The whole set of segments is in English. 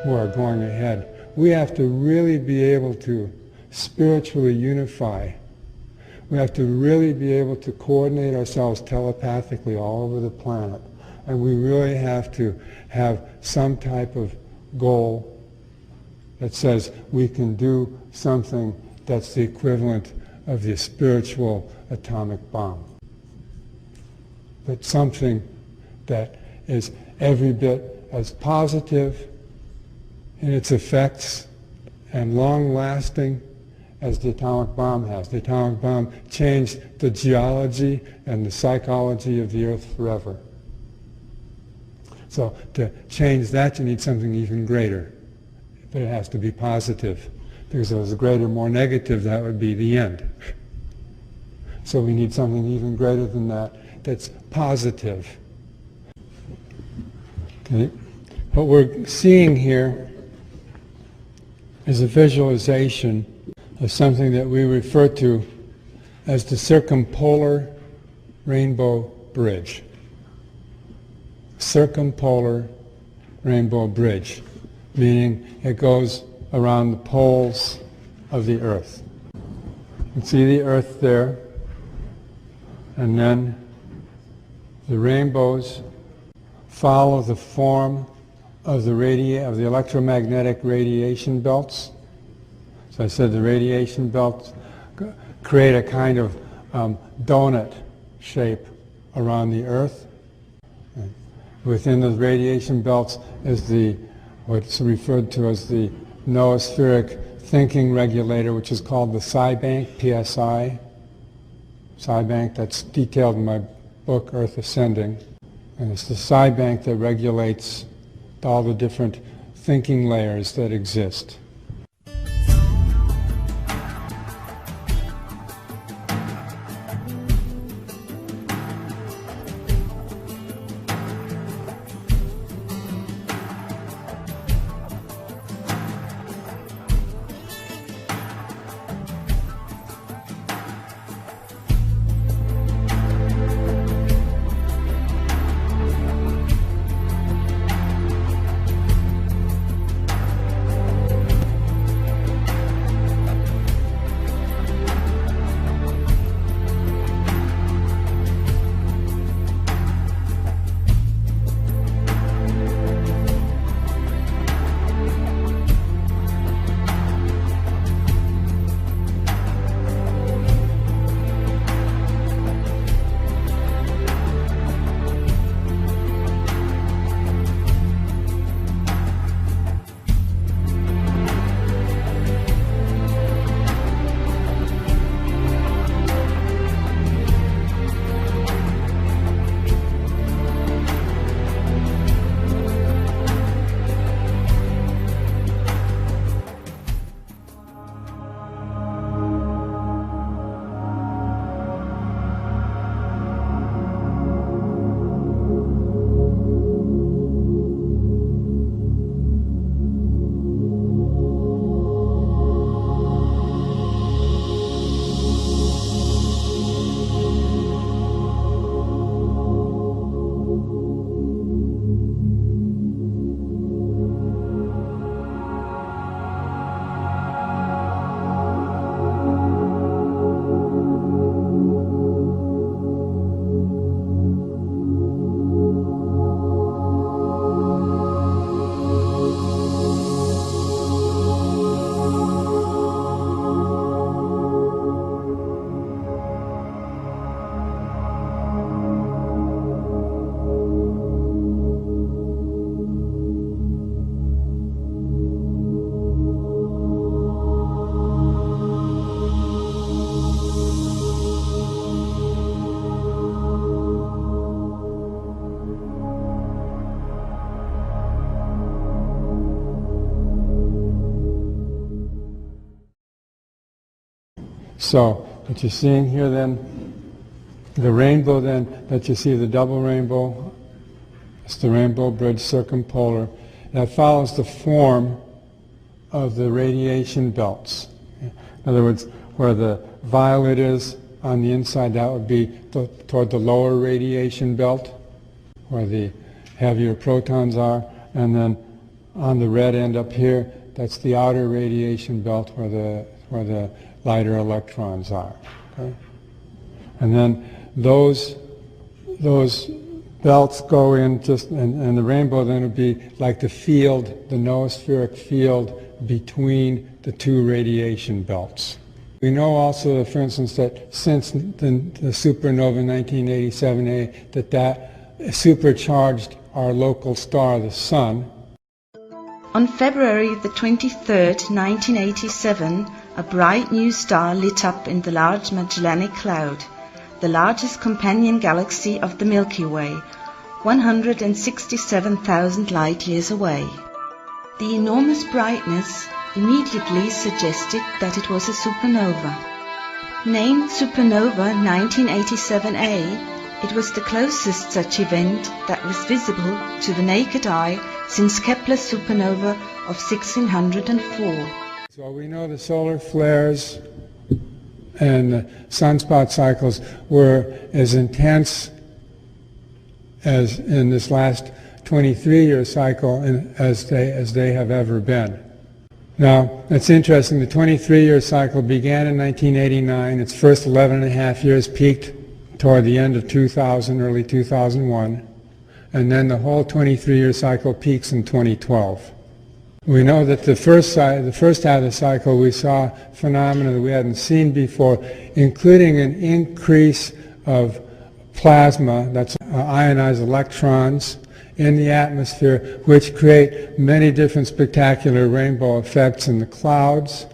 who are going ahead. We have to really be able to spiritually unify. We have to really be able to coordinate ourselves telepathically all over the planet. And we really have to have some type of goal that says we can do something that's the equivalent of the spiritual atomic bomb. But something that is every bit as positive in its effects and long-lasting as the atomic bomb has. The atomic bomb changed the geology and the psychology of the Earth forever. So to change that, you need something even greater. But it has to be positive, because if it was greater, more negative, that would be the end. So we need something even greater than that, that's positive. Okay. What we're seeing here is a visualization of something that we refer to as the Circumpolar Rainbow Bridge. Circumpolar Rainbow Bridge, meaning it goes around the poles of the Earth. You can see the Earth there, and then the rainbows follow the form of the electromagnetic radiation belts. So I said the radiation belts create a kind of donut shape around the Earth. Within those radiation belts is what's referred to as the noospheric thinking regulator, which is called the psi bank, PSI. Psi bank, that's detailed in my book, Earth Ascending. And it's the psi bank that regulates all the different thinking layers that exist. So what you're seeing here then, the rainbow then, that you see the double rainbow, it's the rainbow bridge circumpolar, that follows the form of the radiation belts. In other words, where the violet is on the inside, that would be toward the lower radiation belt, where the heavier protons are, and then on the red end up here, that's the outer radiation belt where the lighter electrons are. Okay? And then those belts go in and the rainbow then would be like the field, the noospheric field between the two radiation belts. We know also, for instance, that since the supernova 1987A, that supercharged our local star, the Sun. On February the 23rd, 1987, a bright new star lit up in the Large Magellanic Cloud, the largest companion galaxy of the Milky Way, 167,000 light-years away. The enormous brightness immediately suggested that it was a supernova. Named Supernova 1987A, it was the closest such event that was visible to the naked eye since Kepler's supernova of 1604. So we know the solar flares and the sunspot cycles were as intense as in this last 23-year cycle as they have ever been. Now, it's interesting, the 23-year cycle began in 1989. Its first 11 and a half years peaked toward the end of 2000, early 2001, and then the whole 23-year cycle peaks in 2012. We know that the first half of the cycle we saw phenomena that we hadn't seen before, including an increase of plasma, that's ionized electrons, in the atmosphere, which create many different spectacular rainbow effects in the clouds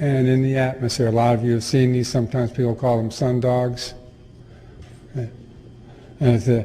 and in the atmosphere. A lot of you have seen these. Sometimes people call them sundogs. And it's a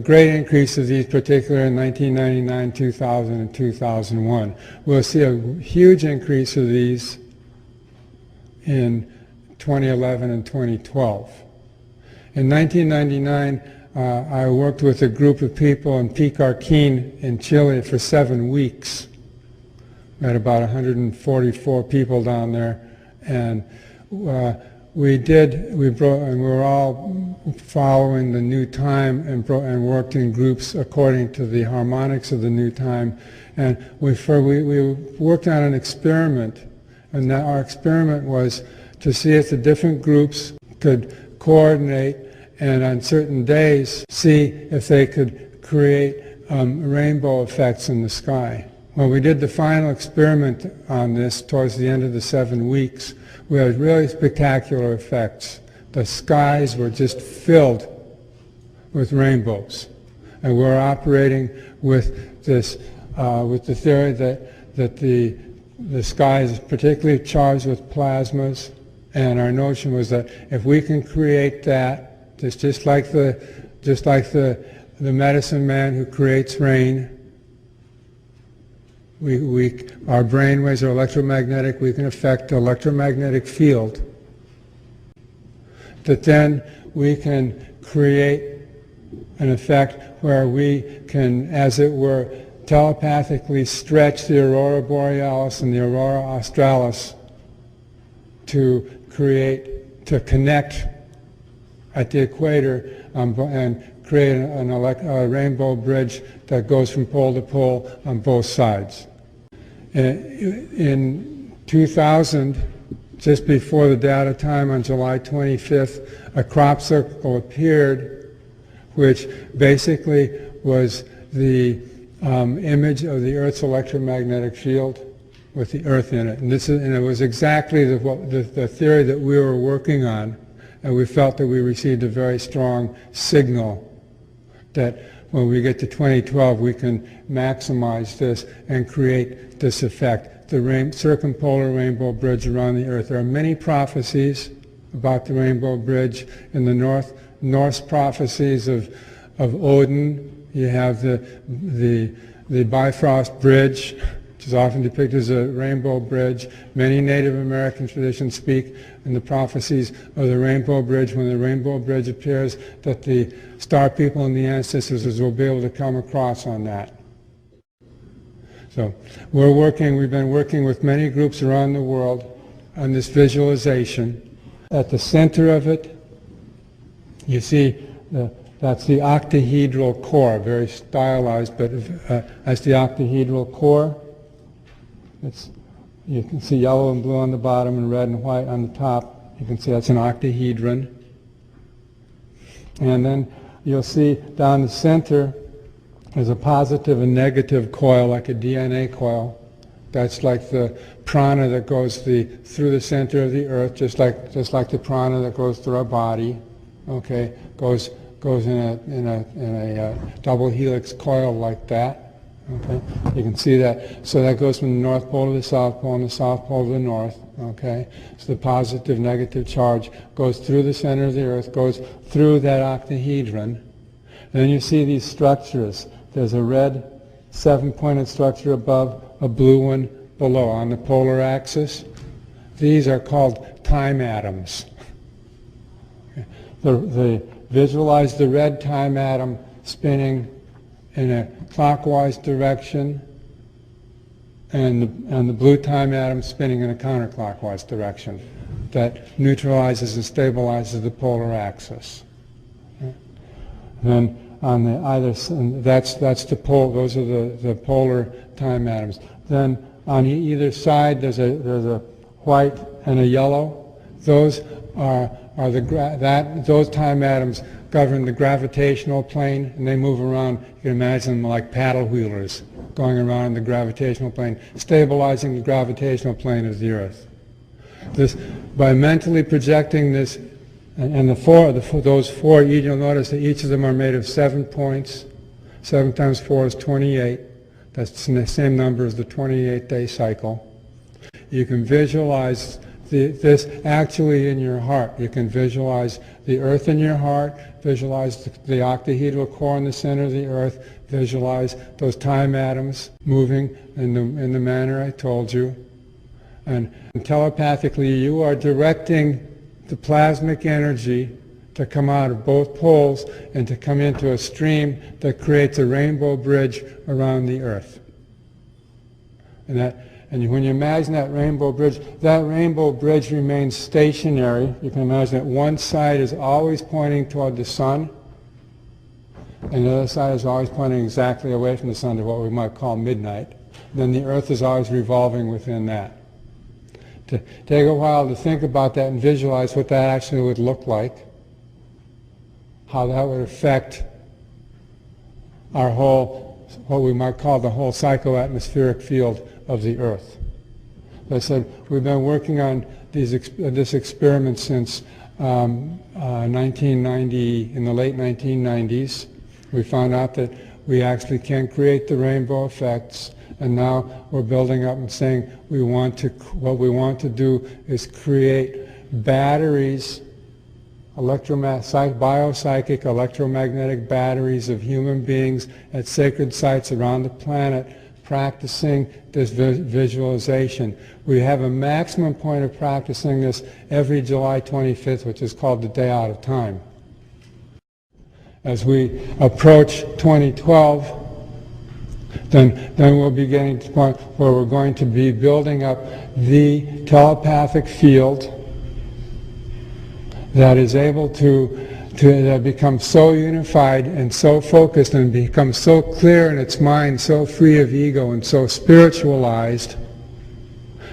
great increase of these, particularly in 1999, 2000, and 2001. We'll see a huge increase of these in 2011 and 2012. In 1999, I worked with a group of people in Picarquín in Chile for 7 weeks. We had about 144 people down there, and we were all following the new time and worked in groups according to the harmonics of the new time. And we worked on an experiment, and our experiment was to see if the different groups could coordinate and on certain days see if they could create rainbow effects in the sky. When we did the final experiment on this towards the end of the 7 weeks, we had really spectacular effects. The skies were just filled with rainbows. And we're operating with this, with the theory that the sky is particularly charged with plasmas, and our notion was that if we can create that, just like the medicine man who creates rain, our brain waves are electromagnetic, we can affect the electromagnetic field, that then we can create an effect where we can, as it were, telepathically stretch the aurora borealis and the aurora australis to connect at the equator and create a rainbow bridge that goes from pole to pole on both sides. In 2000, just before the data time on July 25th, a crop circle appeared, which basically was the image of the Earth's electromagnetic field with the Earth in it. And it was exactly the theory that we were working on, and we felt that we received a very strong signal that when we get to 2012 we can maximize this and create this effect, the circumpolar rainbow bridge around the Earth. There are many prophecies about the rainbow bridge in the Norse prophecies of Odin. You have the Bifrost Bridge, which is often depicted as a rainbow bridge. Many Native American traditions speak in the prophecies of the rainbow bridge. When the rainbow bridge appears, that the star people and the ancestors will be able to come across on that. So we've been working with many groups around the world on this visualization. At the center of it, you see That's the octahedral core, very stylized, but that's the octahedral core. You can see yellow and blue on the bottom and red and white on the top. You can see that's an octahedron. And then you'll see down the center there's a positive and negative coil, like a DNA coil. That's like the prana that goes through the center of the earth, just like the prana that goes through our body. Okay, goes in a double helix coil like that. Okay, you can see that. So that goes from the North Pole to the South Pole and the South Pole to the North. Okay, so the positive, negative charge goes through the center of the earth, goes through that octahedron. And then you see these structures. There's a red 7-pointed structure above, a blue one below on the polar axis. These are called time atoms. Visualize the red time atom spinning in a clockwise direction, and the blue time atom spinning in a counterclockwise direction. That neutralizes and stabilizes the polar axis. Okay. Then on the either that's the pole. Those are the polar time atoms. Then on either side there's a white and a yellow. Those are those time atoms govern the gravitational plane, and they move around. You can imagine them like paddle wheelers going around the gravitational plane, stabilizing the gravitational plane of the Earth. This, by mentally projecting this, and those four, you'll notice that each of them are made of 7 points. 7 times 4 is 28. That's the same number as the 28-day cycle. You can visualize this actually in your heart. You can visualize the Earth in your heart, visualize the octahedral core in the center of the Earth, visualize those time atoms moving in the manner I told you. And telepathically you are directing the plasmic energy to come out of both poles and to come into a stream that creates a rainbow bridge around the Earth. And when you imagine that rainbow bridge remains stationary. You can imagine that one side is always pointing toward the sun, and the other side is always pointing exactly away from the sun to what we might call midnight. Then the Earth is always revolving within that. To take a while to think about that and visualize what that actually would look like, how that would affect our whole, what we might call the whole psychoatmospheric field of the Earth. As I said, we've been working on this experiment since 1990, in the late 1990s. We found out that we actually can create the rainbow effects, and now we're building up and saying what we want to do is create batteries, biopsychic electromagnetic batteries of human beings at sacred sites around the planet, practicing this visualization. We have a maximum point of practicing this every July 25th, which is called the Day Out of Time. As we approach 2012, then we'll be getting to the point where we're going to be building up the telepathic field that is able to become so unified and so focused and become so clear in its mind, so free of ego and so spiritualized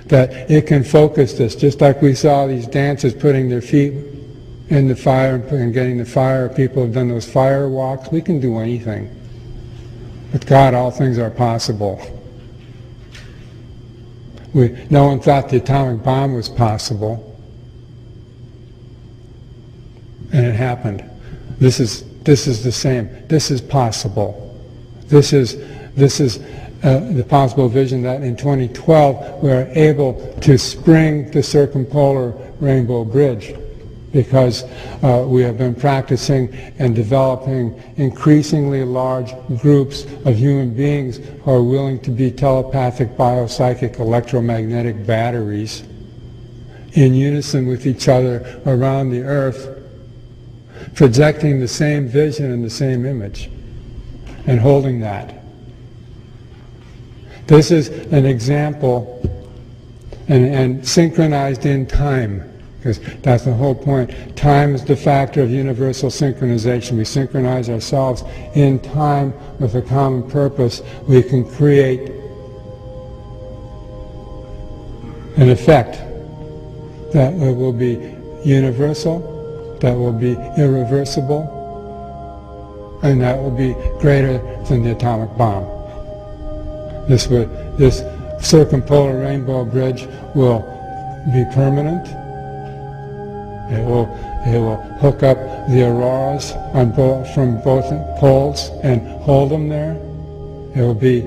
that it can focus this. Just like we saw these dancers putting their feet in the fire and getting the fire. People have done those fire walks. We can do anything. With God, all things are possible. No one thought the atomic bomb was possible. And it happened. This is the same. This is possible. This is the possible vision that in 2012 we're able to spring the circumpolar rainbow bridge, because we have been practicing and developing increasingly large groups of human beings who are willing to be telepathic, biopsychic, electromagnetic batteries in unison with each other around the Earth, projecting the same vision and the same image, and holding that. This is an example, and synchronized in time. because that's the whole point. Time is the factor of universal synchronization. We synchronize ourselves in time with a common purpose. We can create an effect that will be universal, that will be irreversible, and that will be greater than the atomic bomb. This circumpolar rainbow bridge will be permanent. It will hook up the auroras from both poles and hold them there. It will be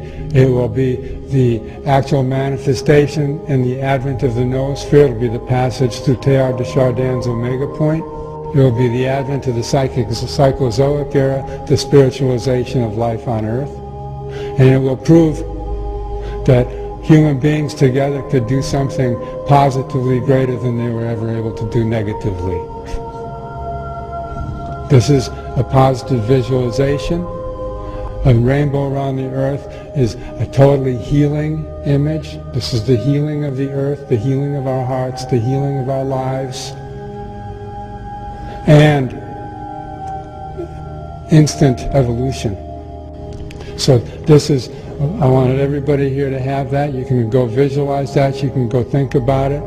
the actual manifestation in the advent of the noosphere. It will be the passage through Teilhard de Chardin's omega point. It will be the advent of the psychozoic era, the spiritualization of life on Earth. And it will prove that human beings together could do something positively greater than they were ever able to do negatively. This is a positive visualization. A rainbow around the earth is a totally healing image. This is the healing of the earth, the healing of our hearts, the healing of our lives. And instant evolution. So this is, I wanted everybody here to have that. You can go visualize that. You can go think about it.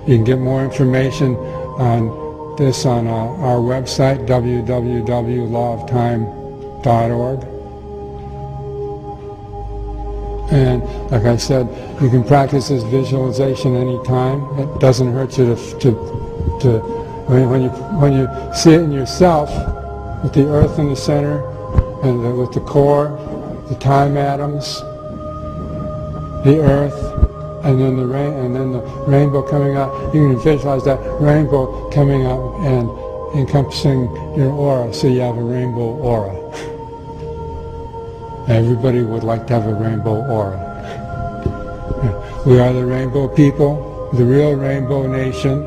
You can get more information on this on our website, www.lawoftime.org. And like I said, you can practice this visualization anytime. It doesn't hurt you when you see it in yourself, with the earth in the center, and with the core, the time atoms, the earth, and then the rainbow coming out. You can visualize that rainbow coming out and encompassing your aura, so you have a rainbow aura. Everybody would like to have a rainbow aura. We are the rainbow people, the real rainbow nation.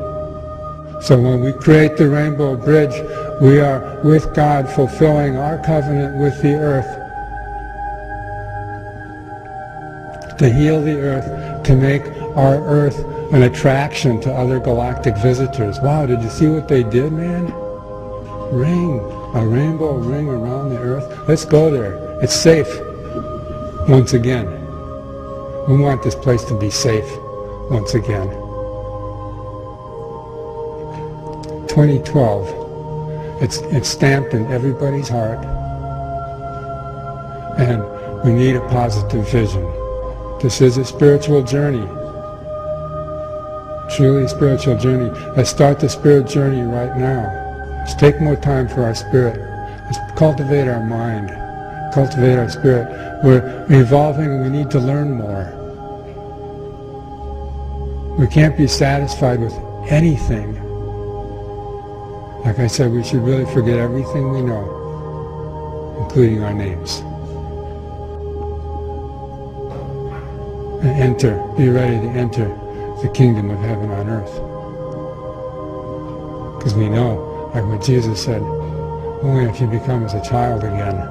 So when we create the rainbow bridge, we are with God fulfilling our covenant with the earth to heal the earth, to make our earth an attraction to other galactic visitors. Wow, did you see what they did, man? A rainbow ring around the earth. Let's go there. It's safe. Once again. We want this place to be safe once again. 2012. It's stamped in everybody's heart. And we need a positive vision. This is a spiritual journey. Truly a spiritual journey. Let's start the spirit journey right now. Let's take more time for our spirit. Let's cultivate our mind. Cultivate our spirit. We're evolving and we need to learn more. We can't be satisfied with anything. Like I said, we should really forget everything we know, including our names. And enter, be ready to enter the kingdom of heaven on earth. Because we know, like what Jesus said, only if you become as a child again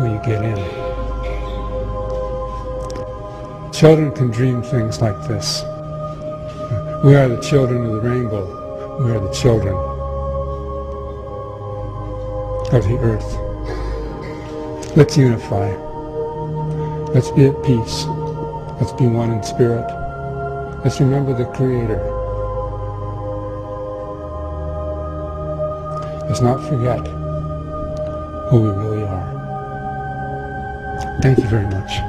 will you get in. Children can dream things like this. We are the children of the rainbow. We are the children of the earth. Let's unify. Let's be at peace. Let's be one in spirit. Let's remember the Creator. Let's not forget who we really are. Thank you very much.